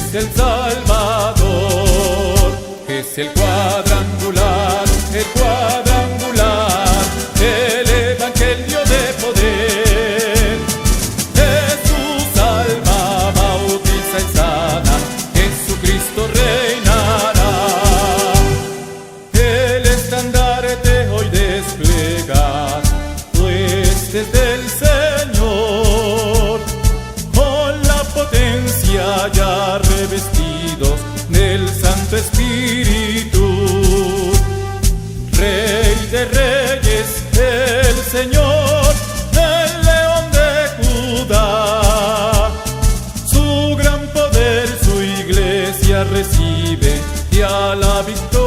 es el Salvador, es el cuadrangular, el evangelio de poder. Jesús salva, bautiza y sana, Jesucristo reinará. El estandarte hoy desplegad, huestes del Señor, con la potencia ya revestidos del Santo Espíritu. Rey de reyes, el Señor, el León de Judá. Su gran poder, su iglesia recibe y a la victoria